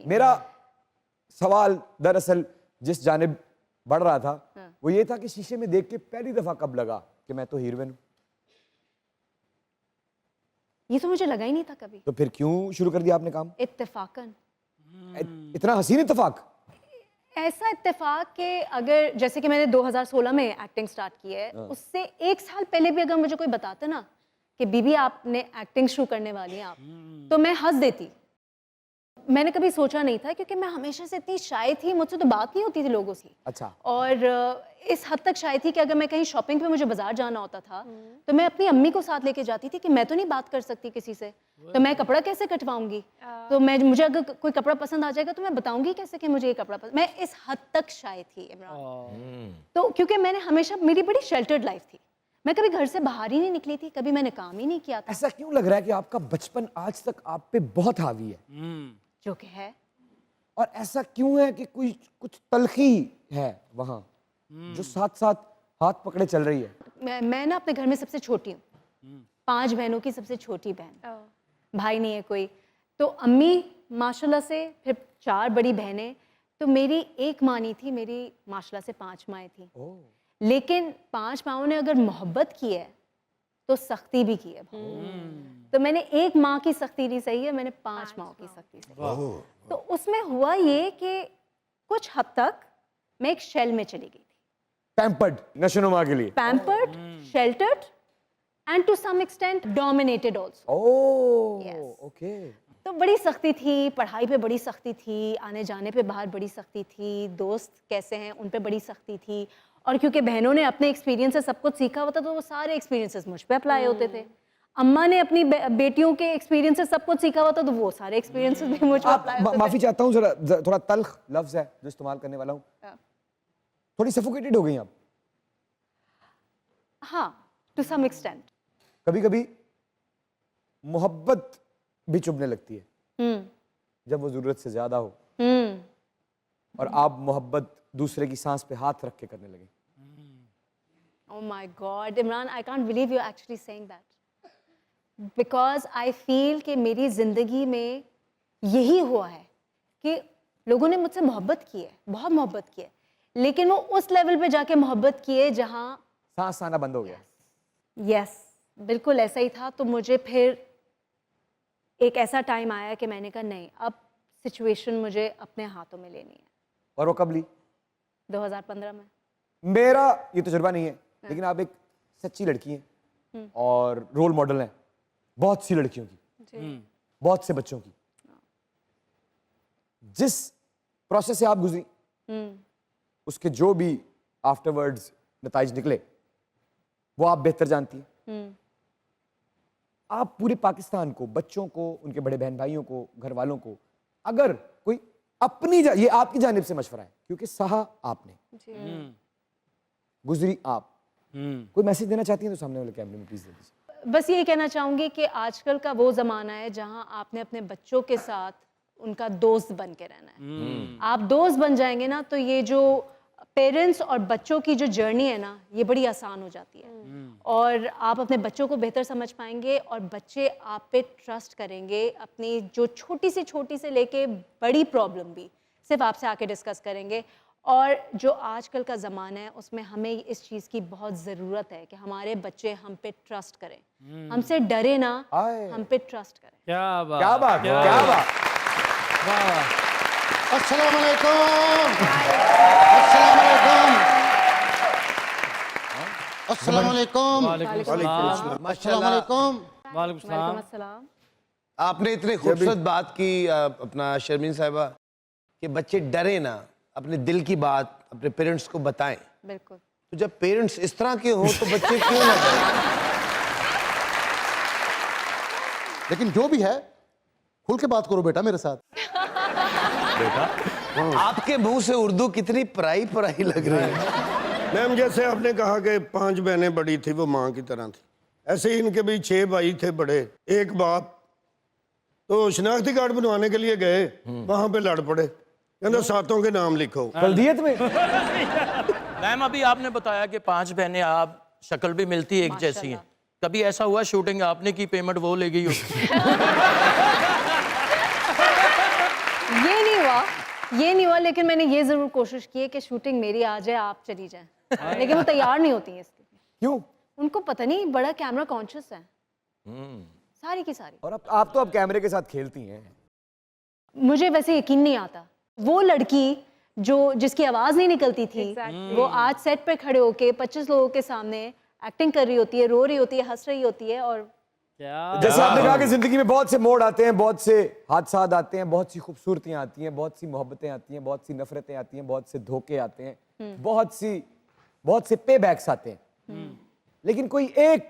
मेरा सवाल दरअसल जिस जानिब बढ़ रहा था वो ये था कि शीशे में देख के पहली दफा कब लगा कि मैं तो हीरोइन हूं? ये तो मुझे लगा ही नहीं था कभी। तो फिर क्यों शुरू कर दिया आपने काम? इत्तेफाकन। इतना हसीन इत्तेफाक। ऐसा इत्तेफाक कि अगर जैसे कि मैंने 2016 में एक्टिंग स्टार्ट की है, उससे 1 साल पहले भी अगर मुझे कोई बताता ना कि बीबी आपने एक्टिंग शुरू करने वाली हैं आप, तो मैं हंस देती। मैंने कभी सोचा नहीं था क्योंकि मैं हमेशा से इतनी शाय थी, मुझसे तो बात नहीं होती थी लोगों से। अच्छा। और इस हद तक शाय थी कि अगर मैं कहीं शॉपिंग पे मुझे बाजार जाना होता था तो मैं अपनी अम्मी को साथ लेके जाती थी कि मैं तो नहीं बात कर सकती किसी से, तो मैं कपड़ा कैसे कटवाऊंगी, तो मुझे अगर कोई कपड़ा पसंद आ जाएगा तो मैं बताऊंगी कैसे कि मुझे ये कपड़ा पसंद। मैं इस हद तक शाय थी इमरान। तो क्योंकि मैंने हमेशा, मेरी बड़ी शेल्टर्ड लाइफ थी, मैं कभी घर से बाहर ही नहीं निकली थी, कभी मैंने काम ही नहीं किया था। ऐसा क्यों लग रहा है कि आपका बचपन आज तक आप पे बहुत हावी है? जो कि है। और ऐसा क्यों है कि कुछ तलखी है वहां जो साथ साथ हाथ पकड़े चल रही है? मैं ना अपने घर में सबसे छोटी हूँ, 5 बहनों की सबसे छोटी बहन, भाई नहीं है कोई। तो अम्मी माशाल्लाह से, फिर 4 बड़ी बहनें, तो मेरी एक माँ नहीं थी, मेरी माशाल्लाह से 5 माएँ थी। लेकिन 5 माओं ने अगर मोहब्बत की है तो सख्ती भी की है। तो मैंने एक माँ की सख्ती नहीं सही है, मैंने 5 माओं की सख्ती सही है। तो उसमें हुआ ये कि कुछ हद तक मैं एक शेल में चली गई थी। पैम्पर्ड, नशोनुमा के लिए। Pampered, sheltered and to some extent dominated also. Oh, okay. तो बड़ी सख्ती थी, पढ़ाई पे बड़ी सख्ती थी, आने जाने पे बाहर बड़ी सख्ती थी, दोस्त कैसे हैं उन पे बड़ी सख्ती थी। और क्योंकि बहनों ने अपने एक्सपीरियंस से सब कुछ सीखा होता तो वो सारे एक्सपीरियंसेस मुझ पे अप्लाई होते थे। अम्मा ने अपनी बेटियों के एक्सपीरियंस से सब कुछ सीखा होता तो वो सारे एक्सपीरियंसेस भी मुझ पे अप्लाई होते थे। माफी चाहता हूँ, जरा थोड़ा तल्ख लफ्ज है जो इस्तेमाल करने वाला हूँ। थोड़ी सफोकेटेड हो गई आप? हाँ, टू सम एक्सटेंट। कभी कभी मोहब्बत भी चुभने लगती है जब वो जरूरत से ज्यादा हो और आप मोहब्बत दूसरे की सांस पे हाथ रख के करने लगे। Oh my God, Imran, I can't believe you're actually saying that. Because I feel कि मेरी ज़िंदगी में यही हुआ है कि लोगों ने मुझसे मोहब्बत की है, बहुत मोहब्बत की है, लेकिन वो उस लेवल पे जाके मोहब्बत की है जहाँ सांस आना बंद हो गया। यस, बिल्कुल ऐसा ही था। तो मुझे फिर एक ऐसा टाइम आया कि मैंने कहा नहीं, अब सिचुएशन मुझे अपने हाथों में लेनी है। और वो कब ली? 2015 में। मेरा ये तजुर्बा नहीं है, लेकिन आप एक सच्ची लड़की हैं और रोल मॉडल हैं बहुत सी लड़कियों की, बहुत से बच्चों की। जिस प्रोसेस से आप गुजरी उसके जो भी आफ्टरवर्ड्स नताइज निकले वो आप बेहतर जानती हैं। आप पूरे पाकिस्तान को, बच्चों को, उनके बड़े बहन भाइयों को, घर वालों को, अगर कोई अपनी ये आपकी जानिब से मशवरा है क्योंकि सहा आपने, गुजरी आप, कोई मैसेज देना चाहती हैं तो सामने वाले कैमरे में प्लीज दे दीजिए। बस ये कहना चाहूँगी कि आजकल का वो ज़माना है जहाँ आपने अपने बच्चों के साथ उनका दोस्त बन के रहना है। आप दोस्त बन जाएंगे ना तो ये जो पेरेंट्स और बच्चों की जो जर्नी है ना, ये बड़ी आसान हो जाती है और आप अपने बच्चों को बेहतर समझ पाएंगे और बच्चे आप पे ट्रस्ट करेंगे। अपनी जो छोटी से लेके बड़ी प्रॉब्लम भी सिर्फ आपसे आके डिस्कस करेंगे। और जो आजकल का ज़माना है उसमें हमें इस चीज़ की बहुत ज़रूरत है कि हमारे बच्चे हम पे ट्रस्ट करें, हमसे डरे ना, हम पे ट्रस्ट करें। क्या बात, क्या बात, क्या बात। अस्सलाम वालेकुम, अस्सलाम वालेकुम, अस्सलाम वालेकुम, अस्सलाम वालेकुम। वालेकुम अस्सलाम। आपने इतने खूबसूरत बात की अपना शर्मीन साहिबा कि बच्चे डरे ना, अपने दिल की बात अपने पेरेंट्स को बताएं। बिल्कुल। तो जब पेरेंट्स इस तरह के हों तो बच्चे क्यों ना डरें? लेकिन जो भी है खुल के बात करो बेटा मेरे साथ। बेटा आपके मुंह से उर्दू कितनी पराई पराई लग रही है। मैम जैसे आपने कहा कि 5 बहनें बड़ी थी वो माँ की तरह थी, ऐसे ही इनके भी 6 भाई थे बड़े, एक बाप। तो शनाख्ती कार्ड बनवाने के लिए गए, वहां पे लड़ पड़े, कहते 7 के नाम लिखो। बल्दियत में मैम अभी आपने बताया कि 5 बहनें, आप शक्ल भी मिलती एक जैसी हैं, कभी ऐसा हुआ शूटिंग आपने की पेमेंट वो ले गई हो? ये नहीं हुआ, ये नहीं हुआ, लेकिन मैंने ये जरूर कोशिश की है कि शूटिंग मेरी आ जाए, आप चली जाएं, लेकिन वो तैयार नहीं होती हैं इसके लिए। क्यों? उनको पता नहीं, बड़ा कैमरा कॉन्शियस है सारी की सारी। और आप तो अब कैमरे के साथ खेलती हैं। मुझे वैसे यकीन नहीं आता, वो लड़की जो जिसकी आवाज नहीं निकलती थी, वो आज सेट पे खड़े होके 25 लोगों के सामने एक्टिंग कर रही होती है, रो रही होती है, हंस रही होती है। और जैसे आपने कहा कि जिंदगी में बहुत से मोड़ आते हैं, बहुत से हादसात आते हैं, बहुत सी खूबसूरतियां आती हैं, बहुत सी मोहब्बतें आती हैं, बहुत सी नफरतें आती हैं, बहुत से धोखे आते हैं, बहुत से पे बैक्स आते हैं, लेकिन कोई एक